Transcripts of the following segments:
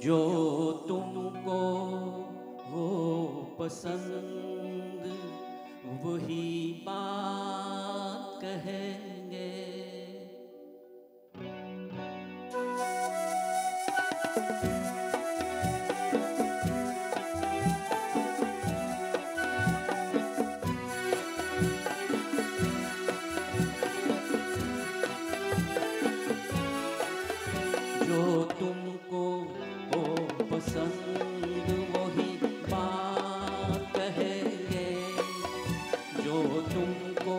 जो तुमको हो पसंद वही बात कहेंगे। जो तुमको हो पसंद वही बात कहेंगे। जो तुमको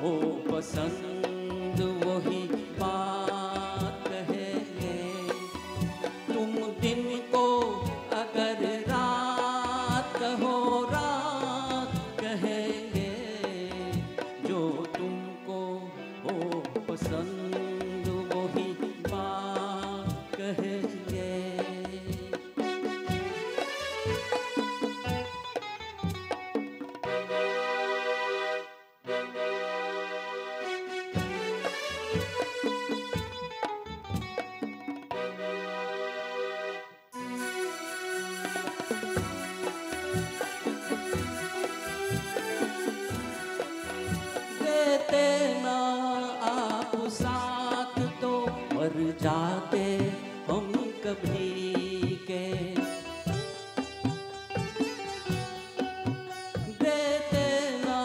हो पसंद वही बात कहेंगे। तुम दिन को अगर रात कहो रात कहेंगे। जो तुमको हो पसंद वही बात कहेंगे। देते ना आप साथ तो मर जाते हम कभी के। देते ना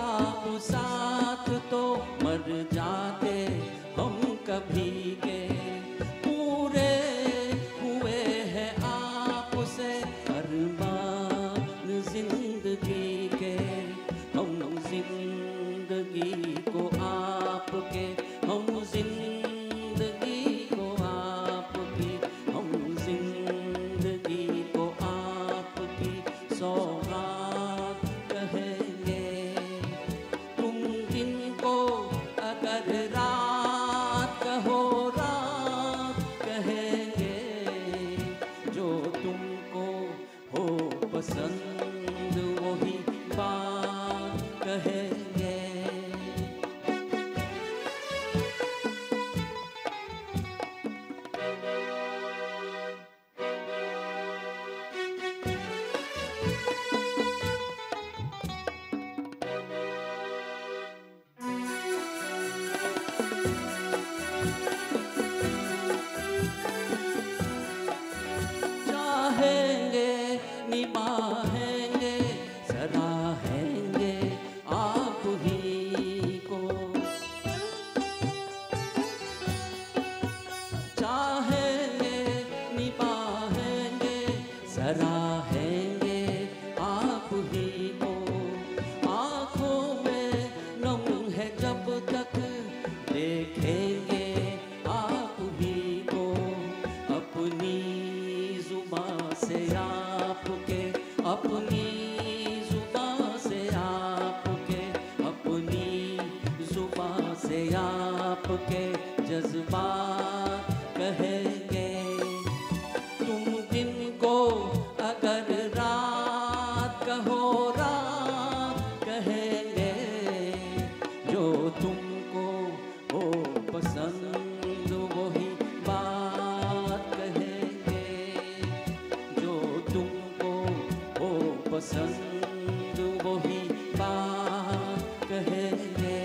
आप साथ तो मर जाते हम कभी के। पूरे हुए हैं आपसे अरमान जिंदगी के। हम जिंदगी को आपके, हम जिंदगी को आपकी, हम जिंदगी को आपकी सौगात कहेंगे। तुम दिन को अगर रात कहो रात कहेंगे। जो तुमको हो पसंद वही बात कहेंगे। चाहेंगे निभाएंगे सराहेंगे आप ही को। चाहेंगे निभाएंगे सराहेंगे आप ही को। आँखों में नम है जब तक देखेंगे आप ही को। अपनी जुबां से आपके, अपनी जुबां से आपके, अपनी जुबां से आपके जज्बात कहेंगे। तुम दिन को अगर रात कहो रात कहेंगे। जो तुमको हो पसंद वही बात कहेंगे। जो तुमको हो पसंद वही बात कहेंगे।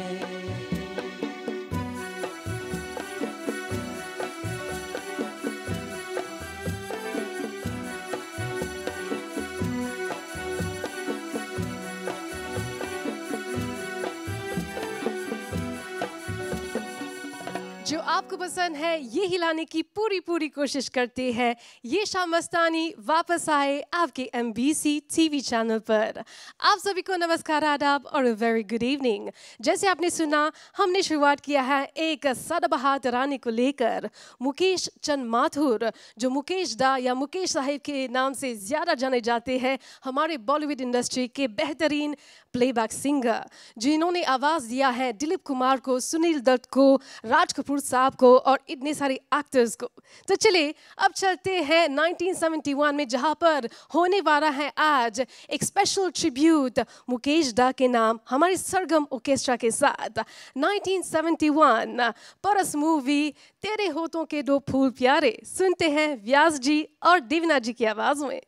जो आपको पसंद है ये हिलाने की पूरी पूरी कोशिश करते हैं। ये शाम मस्तानी वापस आए आपके MBC TV चैनल पर। आप सभी को नमस्कार, आदाब और वेरी गुड इवनिंग। जैसे आपने सुना, हमने शुरुआत किया है एक सदाबहार तराने को लेकर। मुकेश चंद माथुर, जो मुकेश दा या मुकेश साहिब के नाम से ज़्यादा जाने जाते हैं, हमारे बॉलीवुड इंडस्ट्री के बेहतरीन प्लेबैक सिंगर, जिन्होंने आवाज़ दिया है दिलीप कुमार को, सुनील दत्त को, राज कपूर कपूर साहब को और इतने सारे एक्टर्स को। तो चलिए अब चलते हैं 1971 में, जहां पर होने वाला है आज एक स्पेशल ट्रिब्यूट मुकेश दा के नाम हमारे सरगम ऑर्केस्ट्रा के साथ। 1971 परस मूवी तेरे होठों के दो फूल प्यारे, सुनते हैं व्यास जी और देवना जी की आवाज में।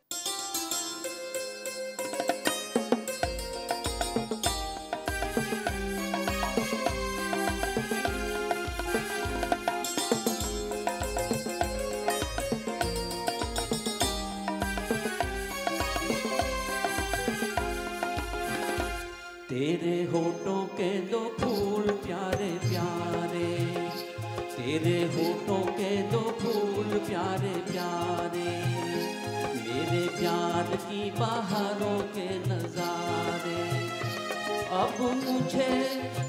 तेरे होठों के दो फूल प्यारे प्यारे, तेरे होठों के दो फूल प्यारे प्यारे, मेरे प्यार की बहारों के नजारे। अब मुझे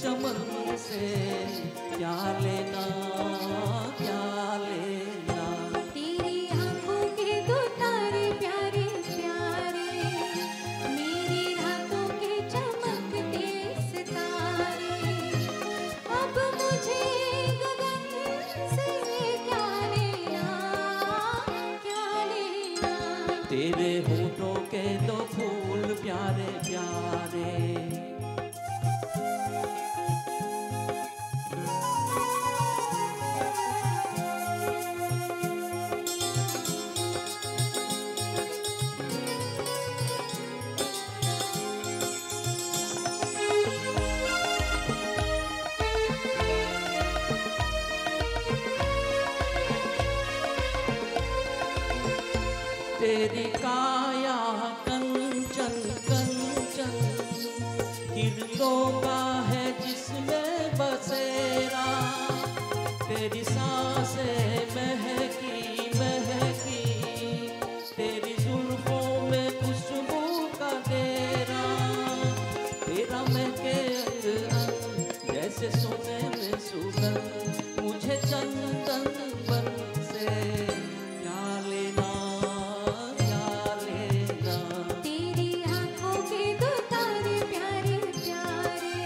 चमन से क्या लेना, क्या लेना। तेरी आंखों के दो तारे प्यारे प्यारे, मेरी रातों के चमकते सितारे। अब मुझे गगन से क्या लेना, क्या लेना। तेरे होठों के दो फूल प्यारे प्यारे। तेरी काया कंचन कंचन, किरणों का है जिसमें बसेरा। तेरी सांसें महकी महकी, तेरी जुल्फों में खुशबू का डेरा। तेरा महके अंग अंग जैसे सोने में सुगंध, मुझे चंदन बन से क्या लेना, क्या लेना। तेरी आंखों के दो तारे प्यारे प्यारे,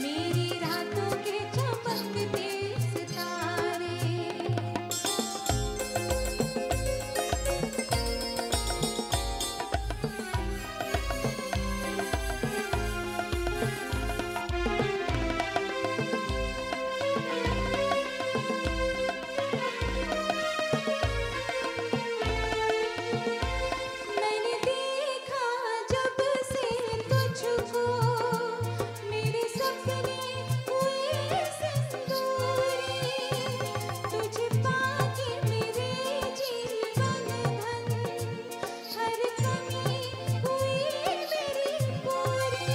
मेरी रातों के चमकते सितारे। मैंने देखा जब से तुझको, मेरे सपने हुए सिंदूरी। तुझे पाके मेरे जीवन धन, हर कमी हुई मेरी पूरी।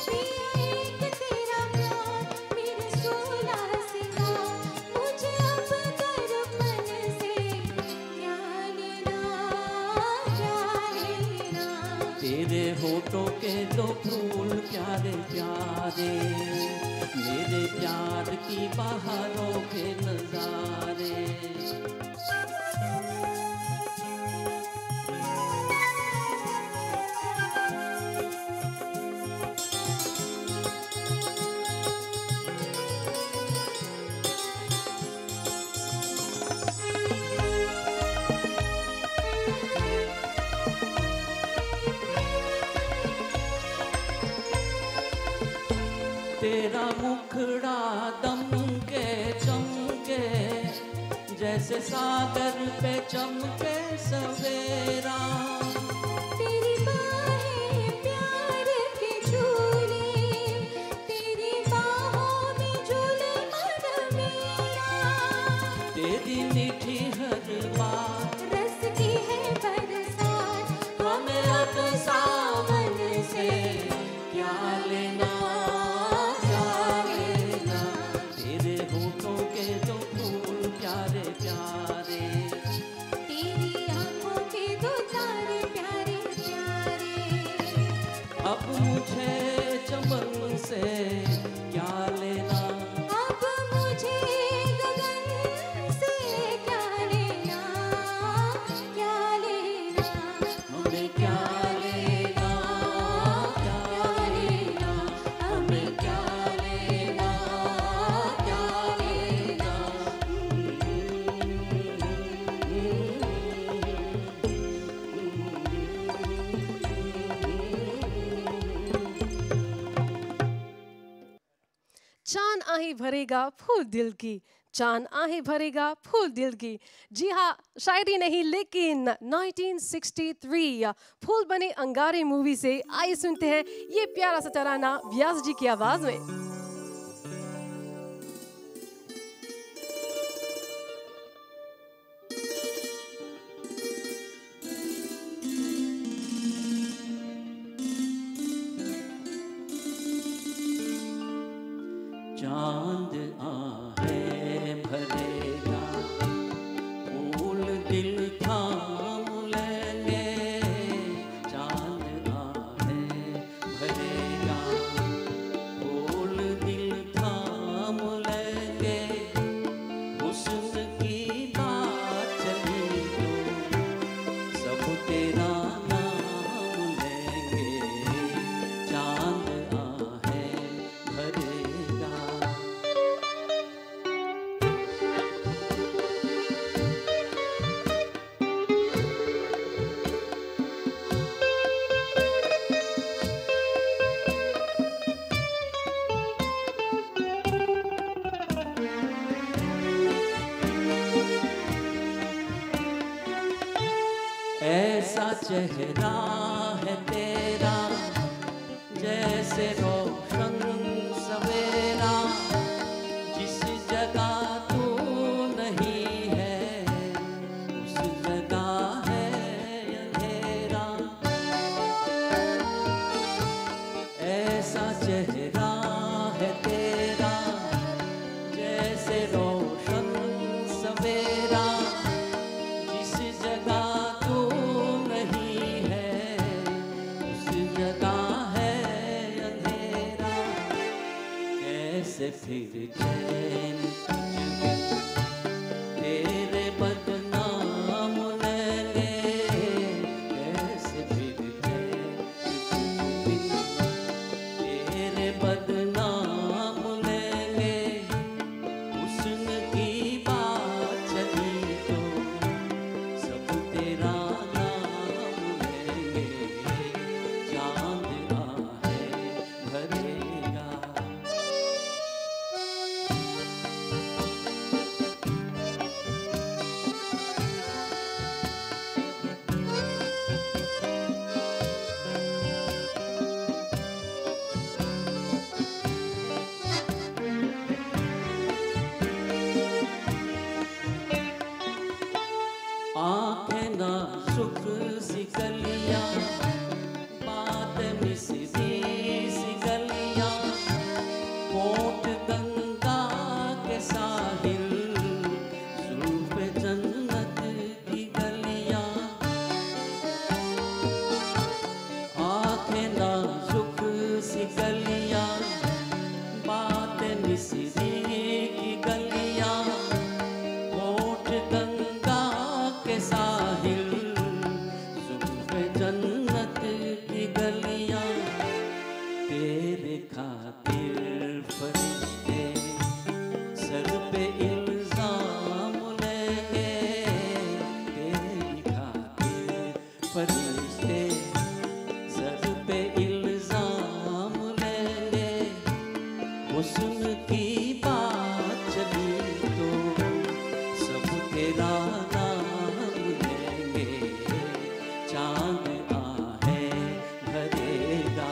पिया एक तेरा प्यार, मेरे 16 सिंगार, मुझे अब कर मन से क्या लेना, क्या लेना। तेरे होठों के दो फूल प्यारे प्यारे, मेरे प्यार की बहारों के नजारे। तेरा मुखड़ा दमके चमके, जैसे सागर पे चमके सवेरा। तेरी बाहें प्यार की झूली, तेरी बाहों में झूले मन मेरा। तेरी मीठी हर बात रस की है बरसात, हमें अब सावन से क्या लेना, क्या लेना। तेरे होठों के दो फूल प्यारे प्यारे, तेरी आंखों के दो तारे प्यारे प्यारे। अब मुझे चमन से क्या लेना। अब मुझे गगन से क्या लेना, क्या लेना। हमें क्या लेना, क्या लेना। हमें क्या लेना, क्या लेना। आहें भरेगा फूल दिल की, चांद आहें भरेगा फूल दिल की। जी हाँ, शायरी नहीं लेकिन 1963 फूल बने अंगारे मूवी से आइए सुनते हैं ये प्यारा सा तराना व्यास जी की आवाज में। चांद आहें भरेगा फूल दिल थाम लेंगे, चांद आहें भरेगा फूल दिल थाम लेंगे। हुस्न की बात चली तो सब तेरा नाम लेंगे, चांद आहें भरेगा। ऐसा चेहरा है तेरा जैसे रोशन सवेरा, जिस जगह तू नहीं है उस जगह है अंधेरा। ऐसा चेहरा है तेरा जैसे रोशन सवेरा, जिस जगह तू नहीं है उस जगह है अंधेरा। कैसे फिर चैन तुझ बिन तेरे बदनाम लेंगे, कैसे फिर चैन तुझ बिन तेरे बदनाम लेंगे। हुस्न की बात चली तो सब तेरा नाम लेंगे, चांद आहें भरेगा। आँखें नाजुक सी कलियाँ, बातें मिसरी सी गलियाँ, होठ गंगा के साहिल, जुल्फ़े जन्नत की गलियाँ। आँखें नाजुक सी गलियाँ, बातें मिसरी की गलियाँ, होठ गंगा के साहिल, जुल्फ़े जन्नत की गलियाँ। तेरे खातिर फरिश्ते सर पे इल्ज़ाम लेंगे, तेरी खातिर फरिश्ते सर पे इल्ज़ाम लेंगे। हुस्न की बात चली तो सब तेरा नाम लेंगे, चांद आहें भरेगा।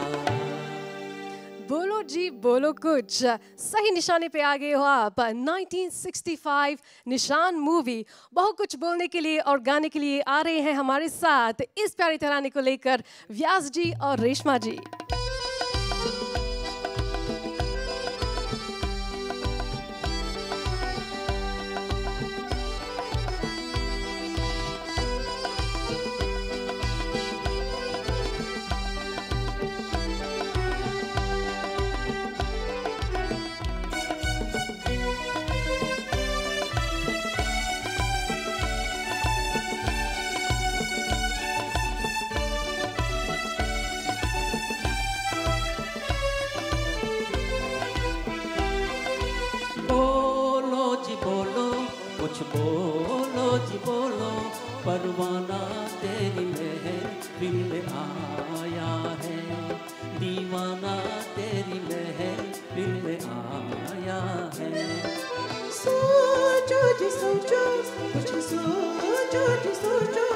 बोलो जी बोलो कुछ, सही निशाने पे आ गए हो आप। 1965 निशान मूवी। बहुत कुछ बोलने के लिए और गाने के लिए आ रहे हैं हमारे साथ इस प्यारे तराने को लेकर व्यास जी और रेशमा जी। कुछ बोलो जी बोलो, परवाना तेरी महफिल में आया है, दीवाना तेरी महफिल दिल में आया है। सोचो जी सोचो, कुछ सोचो जी सोचो,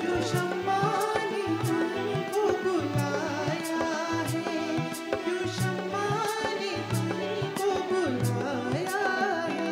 जो शम्मा ने तुमको बुलाया है, जो शम्मा ने तुमको बुलाया है।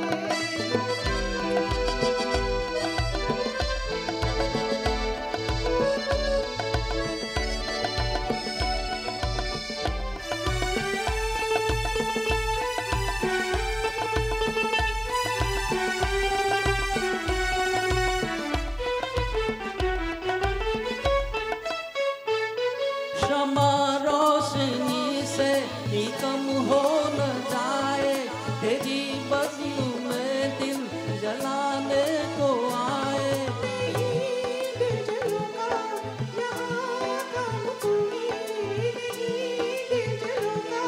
शमा रोशनी से ही कम हो न जाए, तेरी बज़्म में दिल जलाने को आए। दिल जलूंगा यहाँ कम कोई नहीं, दिल जलूंगा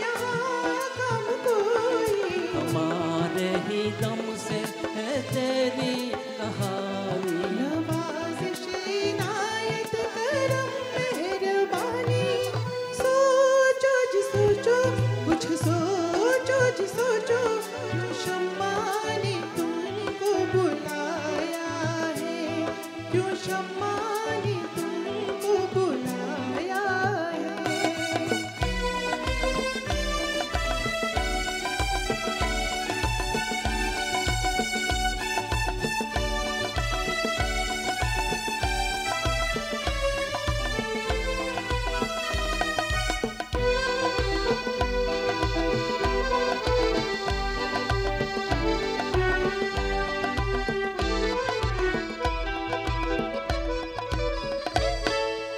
यहाँ कम कोई। हमारे ही दम से है तेरी कहानी, नवाज़िश इनायत करम मेहरबानी। सोचो जी सोचो, कुछ सोचो जी सोचो, जो शम्मा ने तुमको बुलाया है, जो शम्मा ने तुमको बुलाया है।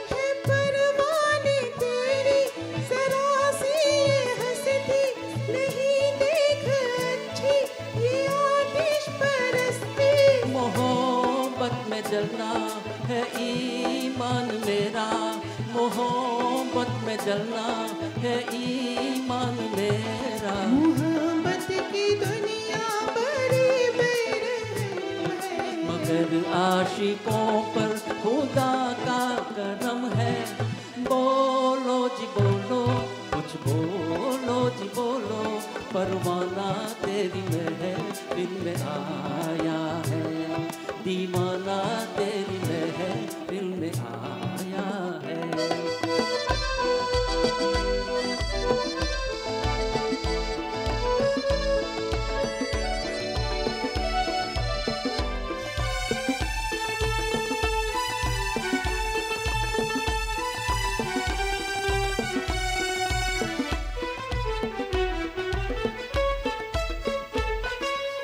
है परवाने तेरी ज़रा सी ये हंसती, नहीं देख अच्छी ये आतिश परस्ती। मोहब्बत में जलना है ईमान मेरा, मोहब्बत में जलना है ईमान मेरा। मोहब्बत की दुनिया बड़ी बेरहम है, मगर आशिकों पर खुदा का करम है। बोलो जी बोलो, कुछ बोलो जी बोलो, परवाना तेरी महफिल में आया है, दीवाना तेरी महफिल में आया है।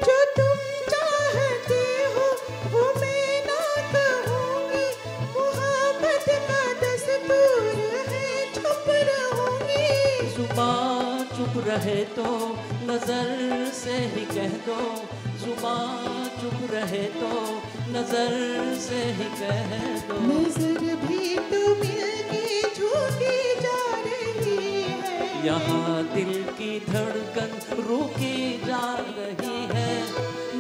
जो तुम चाहते हो वो मैं ना कहूँगी, मोहब्बत का दस्तूर है छुप रहूँगी। जुबान चुप रहे तो नजर से ही कह दो, जुबान चुप रहे तो नजर से ही कह दो। नजर भी तो मिलके झूठी जा रही है, यहाँ दिल की धड़कन रुकी जा रही है।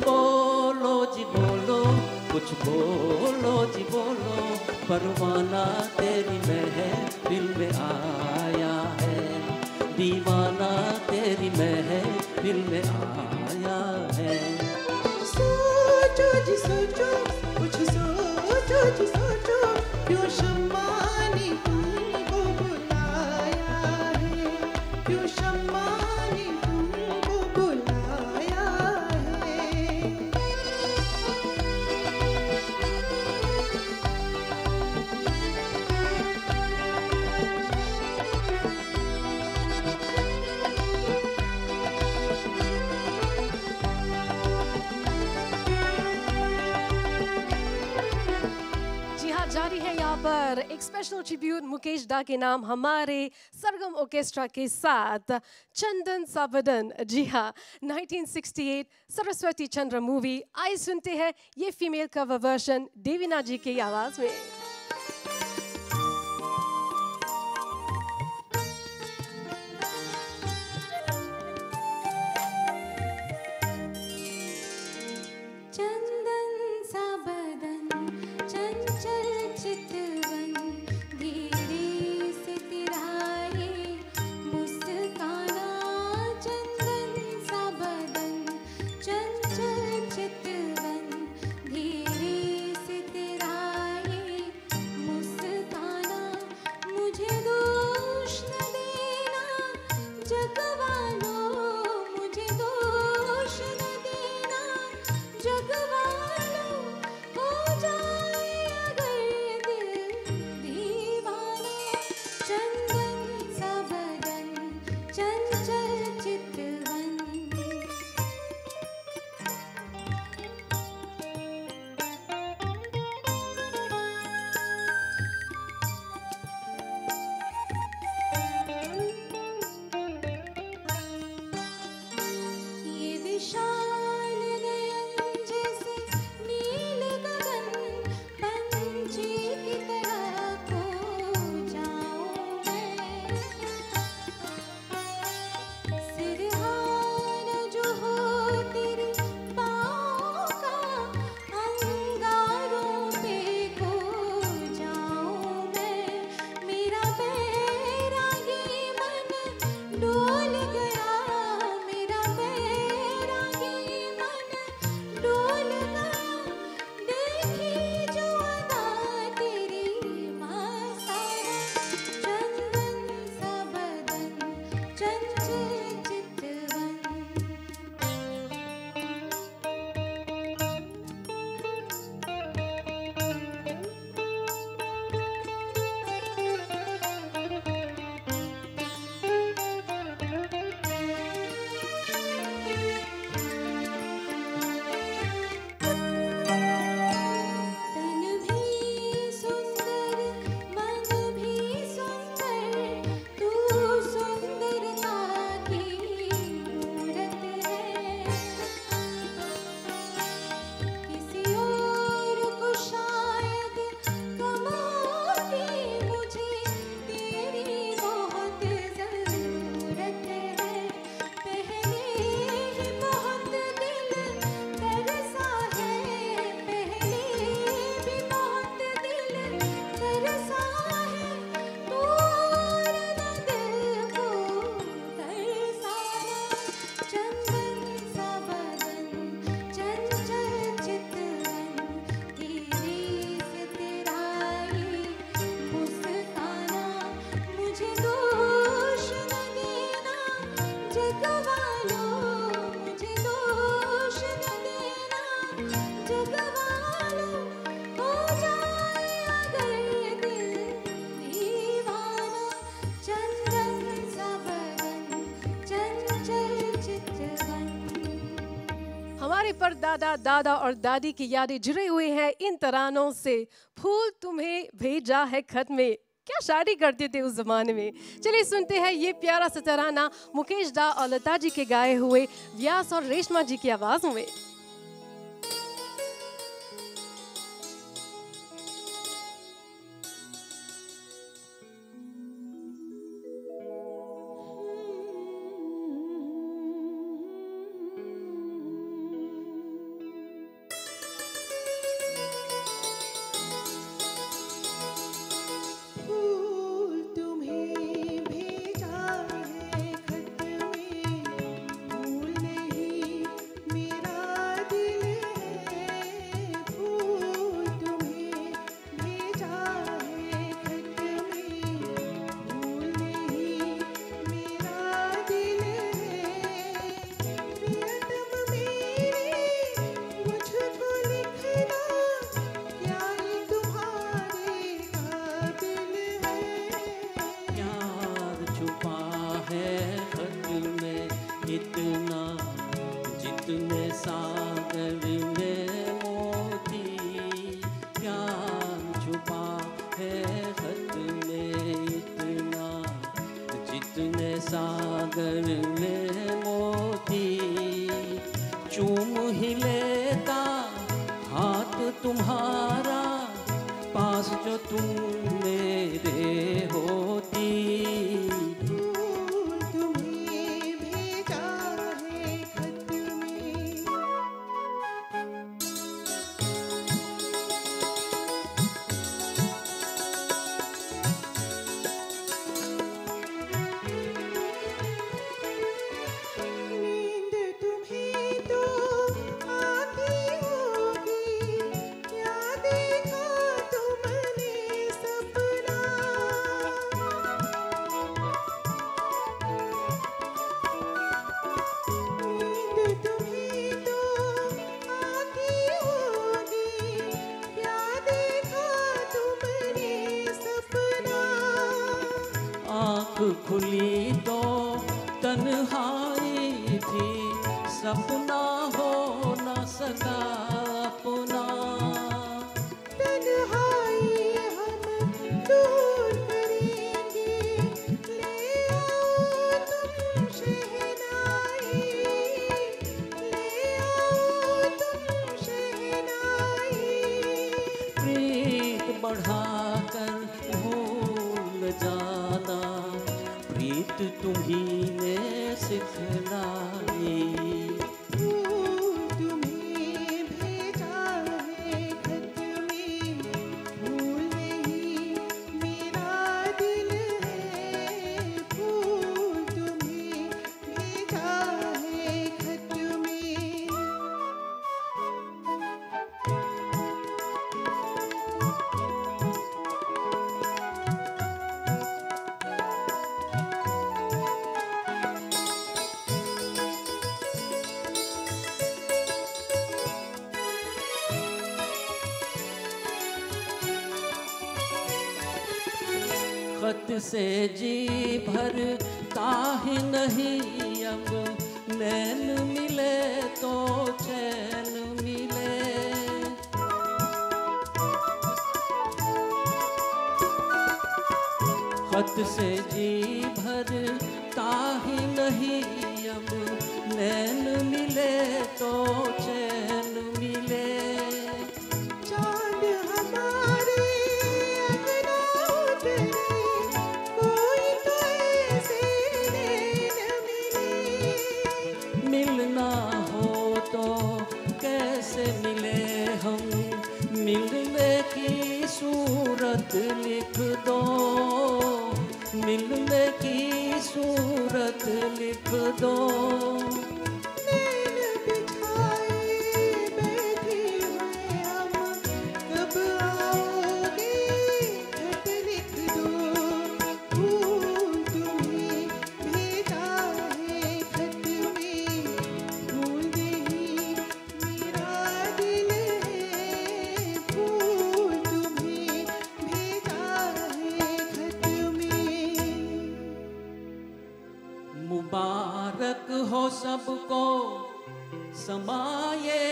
बोलो जी बोलो, कुछ बोलो जी बोलो, परवाना तेरी महफिल में आया है, दीवाना तेरी महफिल में आया है। सोचो जी सोचो, कुछ सोचो जी सोचो, क्यों शम्मा ने तुमको बुलाया है, क्यों शम्मा ने तुमको बुलाया है। जी हाँ, जारी है यहाँ पर एक स्पेशल ट्रिब्यूट मुकेश दा के नाम हमारे सरगम ऑर्केस्ट्रा के साथ चंदन साबदन। जी हाँ, 1968 सरस्वती चंद्र मूवी। आइए सुनते हैं ये फीमेल कवर वर्जन देवीना जी की आवाज में। चंदन सा बदन चंचल चितवन, धीरे से तेरा ये मुस्काना दादा दादा और दादी की यादें जुड़े हुए हैं इन तरानों से। फूल तुम्हें भेजा है खत में, क्या शादी करते थे उस जमाने में। चलिए सुनते हैं ये प्यारा सा तराना मुकेश दा और लता जी के गाए हुए व्यास और रेशमा जी की आवाजों में। फूल तुम्हें भेजा है खत में, फूल नहीं मेरा दिल है। फूल तुम्हें भेजा है खत में, फूल नहीं मेरा दिल है। प्रियतम मेरे मुझको लिखना, क्या ये तुम्हारे काबिल है। प्यार छुपा है खत में इतना, जितने सागर में मोती। प्यार छुपा है खत में इतना, जितने सागर में मोती। चूम ही लेता हाथ तुम्हारा, पास जो तुम मेरे होती। फूल तुम्हें भेजा है खत में। नींद तुम्हें तो आती होगी, क्या देखा तुमने सपना। नींद तुम्हें तो आती होगी, क्या देखा तुमने सपना। आँख खुली तो तन्हाई थी, सपना हो न सका अपना। तन्हाई हम दूर करेंगे, ले आओ तुम शहनाई, ले आओ तुम शहनाई। प्रीत बढ़ाकर भूल जाना, प्रीत तुम्ही ने सिखलाई। फूल तुम्हें भेजा है खत में, फूल नहीं मेरा दिल है। फूल तुम्हें भेजा है खत में। खत से जी भरता ही नहीं अब, नैन मिले तो चैन मिले। खत से जी भरता ही नहीं अब, नैन मिले तो चैन मिले। चाँद हमारे अंगना उतरे, कोई तो ऐसे नैन मिले। मिलना हो तो कैसे मिले हम, मिलने की सूरत लिख दो। मिलने की सूरत लिख दो। नैन बिछाए बैठे हुए हम, कब आओगे खत लिख दो। फूल तुम्हें भेजा है खत में, फूल नहीं मेरा दिल है। फूल तुम्हें भेजा है खत में। मुबारक हो सबको समाये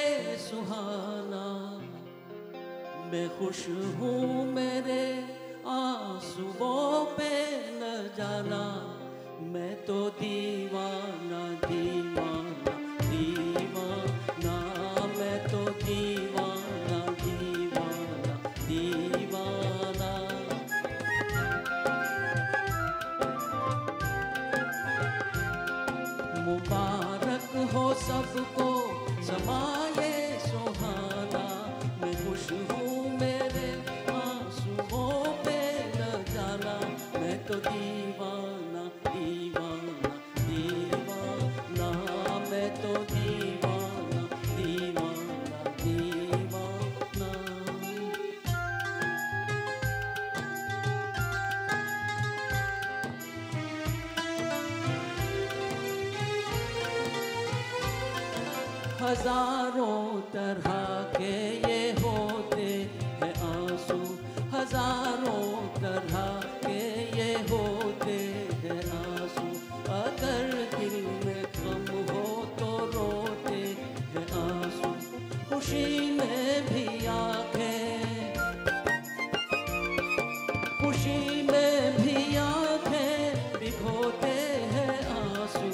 मैं खुश हूँ मेरे आंसुओं पे न जाना, मैं तो दीवाना दीवाना दीवाना, मैं तो दीवाना दीवाना दीवाना। मुबारक हो सबको समाये सुहाना, मैं खुश हूँ मेरे आंसुओं पे न जाना, मैं तो दीवाना दीवाना दीवाना, मैं तो दीवाना दीवाना दीवाना। हजारों तरह के ये होते हैं आंसू, हजारों तरह के ये होते हैं आंसू, अगर दिल में गम हो तो रोते हैं आंसू, खुशी में भी आंखें, खुशी में भी आंखें भिगोते हैं आंसू,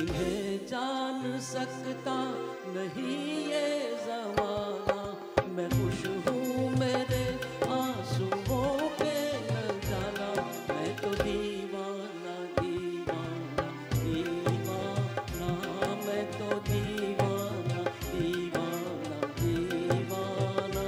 इन्हें जान सकता नहीं ये ज़माना, मैं खुश हूँ मेरे आंसुओं पे न जाना, मैं तो दीवाना दीवाना दीवाना, मैं तो दीवाना दीवाना दीवाना।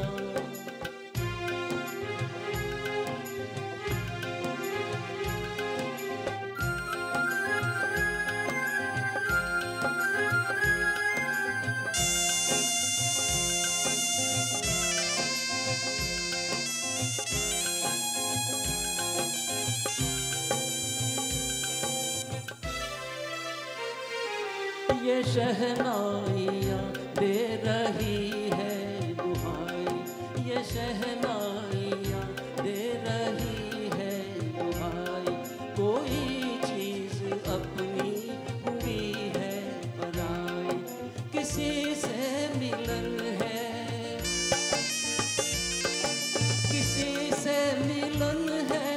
ये शहनाइयाँ दे रही है दुहाई, ये शहनाइयाँ दे रही है दुहाई, कोई चीज़ अपनी हुई है पराई, किसी से मिलन है, किसी से मिलन है,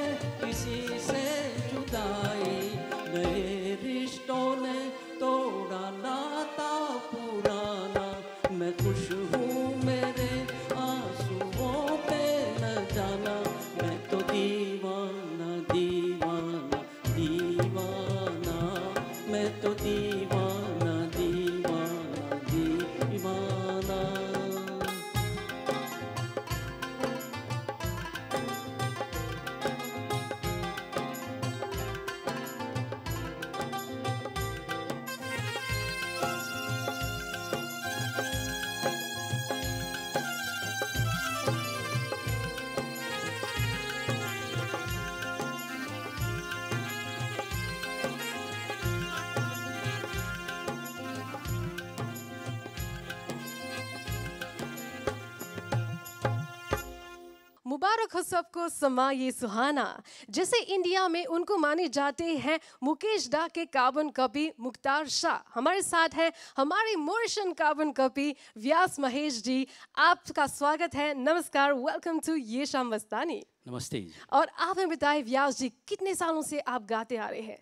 किसी से जुदाई, नए रिश्तों ने तोड़ा नाता पुराना, मैं खुश हूँ मेरे आंसुओं पे न जाना, मैं तो दीवाना दीवाना दीवाना, मैं तो दीवाना दीवाना दीवाना। मुबारक हो सबको समा ये सुहाना। जैसे इंडिया में उनको माने जाते हैं मुकेश दा के कार्बन कॉपी मुख्तार शाह, हमारे साथ हैं हमारे मोरिशन कार्बन कॉपी व्यास महेश जी। आपका स्वागत है, नमस्कार, वेलकम टू ये शाम मस्तानी। नमस्ते जी। और आप हमें बताएं व्यास जी, कितने सालों से आप गाते आ रहे हैं?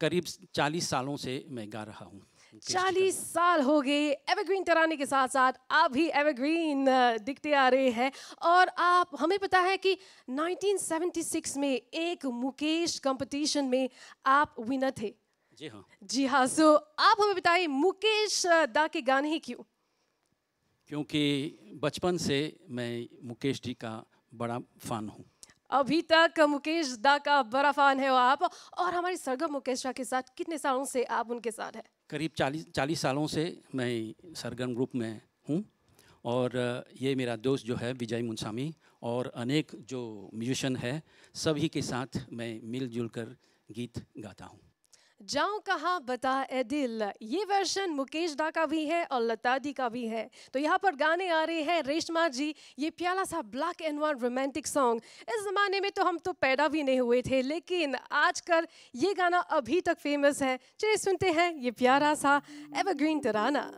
करीब 40 सालों से मैं गा रहा हूँ। 40 साल हो गए। एवरग्रीन तराने के साथ साथ आप भी एवरग्रीन दिखते आ रहे हैं। और आप हमें पता है कि 1976 में एक मुकेश कंपटीशन में आप विनर थे। जी हाँ। जी हाँ, सो आप हमें बताइए मुकेश दा के गाने ही क्यों? क्योंकि बचपन से मैं मुकेश जी का बड़ा फैन हूँ। अभी तक मुकेश दा का बड़ा फैन है आप। और हमारे सरगम मुकेश दा के साथ कितने सालों से आप उनके साथ हैं? करीब 40 सालों से मैं सरगम ग्रुप में हूँ। और ये मेरा दोस्त जो है विजय मुंसामी और अनेक जो म्यूजिशियन है, सभी के साथ मैं मिलजुल कर गीत गाता हूँ। जाऊं कहाँ बता ए दिल, ये वर्जन मुकेश दा का भी है और लता दी का भी है। तो यहाँ पर गाने आ रहे हैं रेशमा जी, ये प्यारा सा black and white romantic song. इस ज़माने में तो हम तो पैदा भी नहीं हुए थे, लेकिन आजकल ये गाना अभी तक फेमस है। चलिए सुनते हैं ये प्यारा सा एवरग्रीन तराना।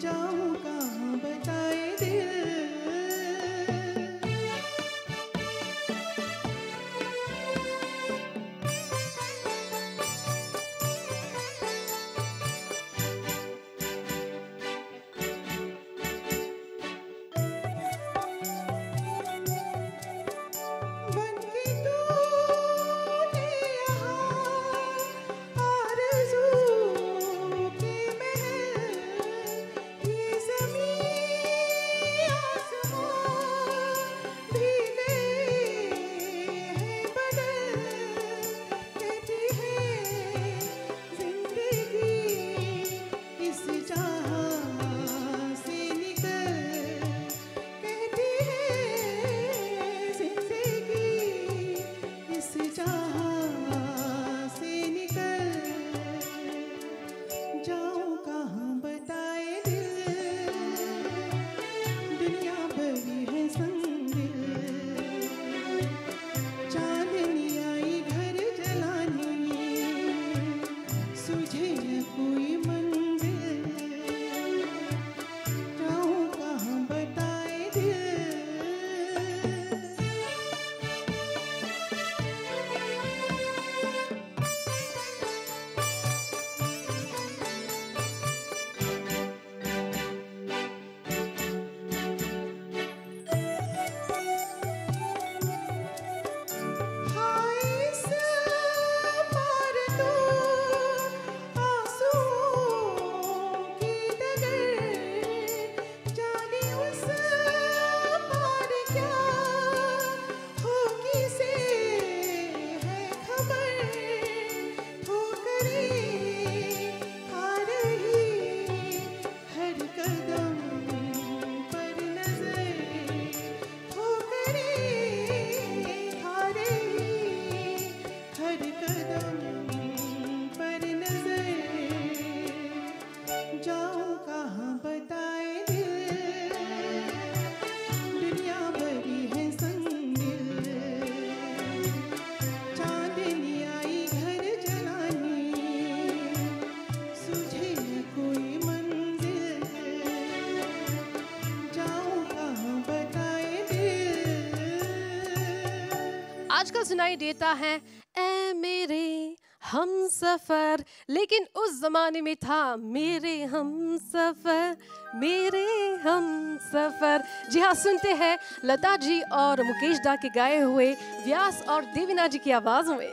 जाऊं कहाँ बताए दिल। बनके तूने यहाँ आरज़ू के महल, ये ज़मीं आसमां भी गए हैं बदल। कहती है ज़िंदगी इस जहां से निकल, कहती है ज़िंदगी इस जहां से निकल। जाऊं कहाँ बताए दिल, दुनिया भरी है संदिल। चांदनी आई घर जलाने, सुझे न कोई मंजिल। जाऊं कहाँ बताए दिल। हाय इस पार तो आंसुओं की डगर, जाने उस पार क्या होगी से है खबर। ठोकरें खा रही हर कदम पर नजर, ठोकरें खा रही हर कदम पर नजर। जाऊं कहाँ बताए दिल, दुनिया भरी है संदिल। चांदनी आई घर जलाने, सुझे न कोई मंजिल। जाऊं कहाँ बताए दिल। आजकल सुनाई देता है ऐ मेरे हम सफर, लेकिन उस जमाने में था मेरे हम सफर, मेरे हम सफर। जी हाँ, सुनते हैं लता जी और मुकेश दा के गाए हुए व्यास और देवीना जी की आवाजों में।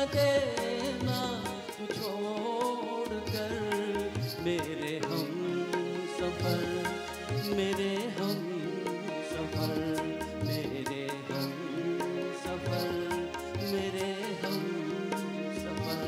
देना तू छोड़ कर मेरे हम सफर, मेरे हम सफर, मेरे हम सफर, मेरे हम सफर।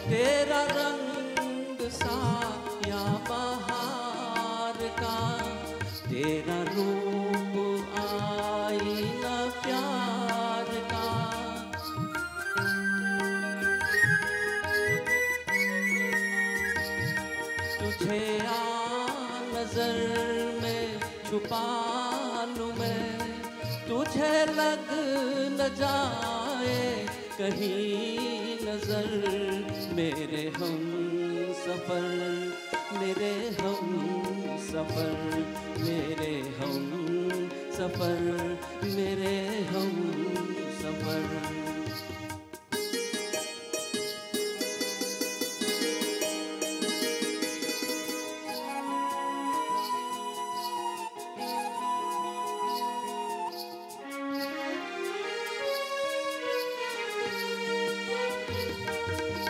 तेरा रंग साया बहार का, तेरा रूप आईना प्यार का। तुझे आ नजर में छुपा लूं मैं, तुझे लग न जाए कहीं नजर। मेरे हम सफर, मेरे हम सफर, मेरे हम सफर, मेरे हम सफर।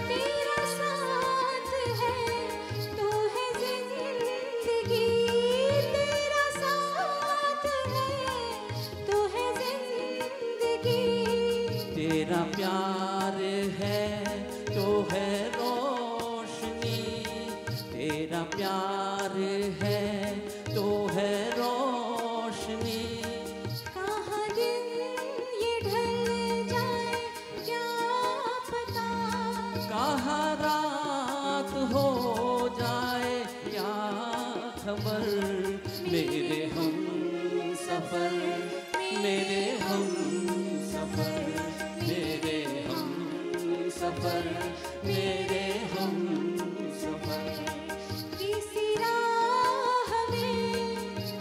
तेरा साथ है तू है जिंदगी, तेरा साथ है तू है जिंदगी। तेरा प्यार है तो है रोशनी, तेरा प्यार है तो है रोशनी। कहाँ दिन ये ढल जाए क्या पता, कहाँ रात हो जाए क्या खबर। मेरे हम सफर, मेरे हम सफर, मेरे हम सफर, मेरे हम सफर। किसी राह में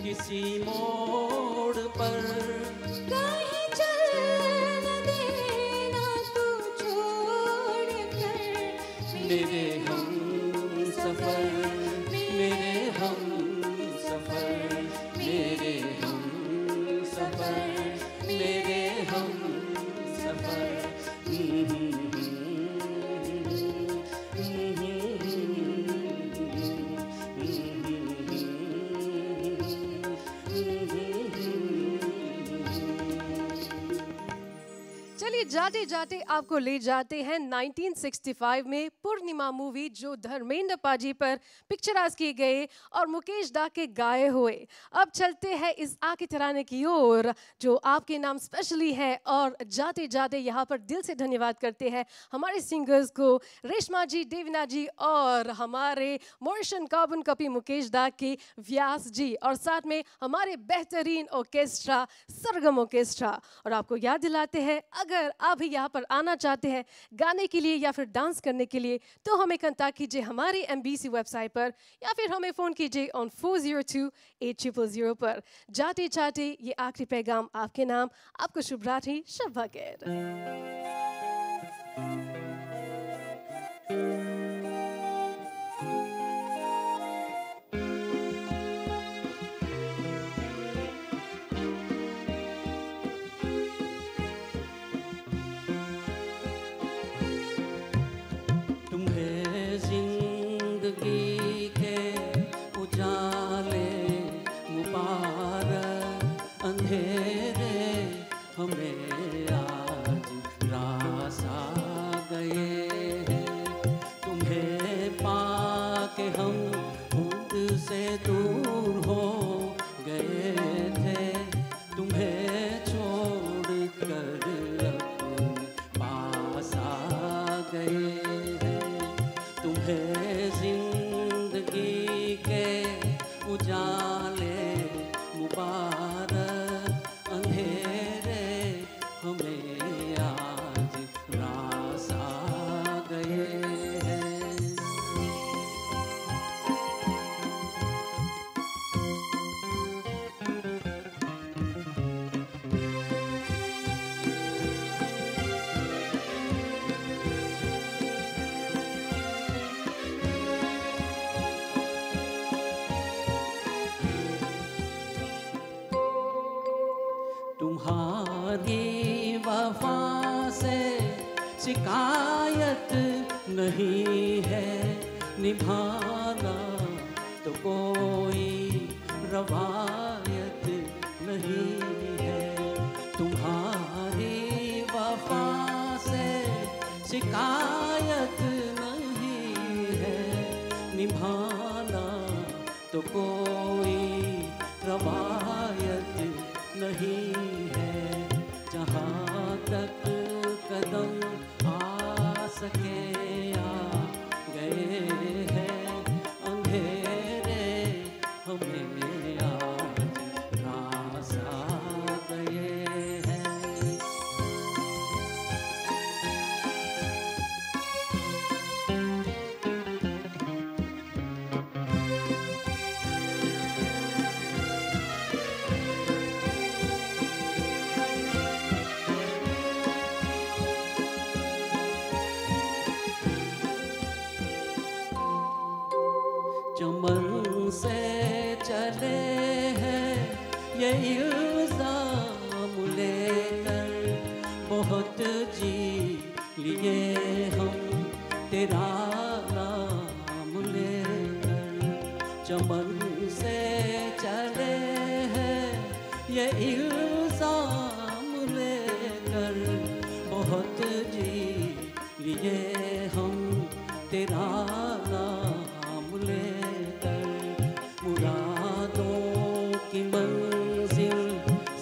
किसी मोड़ पर कहीं चल न देना तू छोड़ कर। मेरे हम सफर, मेरे हम सफर, मेरे हम सफर, मेरे हम सफर। चलिए जाते जाते आपको ले जाते हैं 1965 में पूर्णिमा मूवी, जो धर्मेंद्र पाजी पर पिक्चराइज किए गए और मुकेश दा के गाए हुए। अब चलते हैं इस आके तराने की ओर जो आपके नाम स्पेशली है, और जाते जाते यहाँ पर दिल से धन्यवाद करते हैं हमारे सिंगर्स को, रेशमा जी, देवना जी और हमारे मोशन कार्बन कपी मुकेश दा के व्यास जी, और साथ में हमारे बेहतरीन ऑर्केस्ट्रा सरगम ऑर्केस्ट्रा। और आपको याद दिलाते हैं अगर आप भी यहाँ पर आना चाहते हैं गाने के लिए या फिर डांस करने के लिए, तो हमें कांटेक्ट कीजिए हमारे MBC वेबसाइट पर या फिर हमें फ़ोन कीजिए ऑन 402-8000 पर। जाते जाते ये आखिरी पैगाम आपके नाम, आपको शुभ रात्रि, शब बखैर। तुम्हें जिंदगी के उजाले मुबारक, अंधेरे हमें आज रास आ गए हैं। तुम्हें पाके हम खुद से दूर हो गए थे, तुम्हें छोड़ कर अपने पास आ गए हैं। तुम्हें जिंदगी के उजाले मुबारक, अंधेरे हमें आज रास आ गए हैं। तुम्हारी वफा से शिकायत नहीं है, निभाना तो कोई रवायत नहीं है। तुम्हारी वफा से शिकायत नहीं निभाना तो कोई रवायत नहीं है। जहाँ तक कदम आ सके आ गए हैं, अंधेरे हमें आज रास आ गए हैं। चमन से चले हैं ये इल्जाम लेकर, बहुत जी लिए हम तेरा नाम लेकर। चमन से चले हैं ये इल्जाम लेकर, बहुत जी लिए हम तेरा नाम लेकर। मुरादों की मंजिल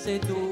से दूर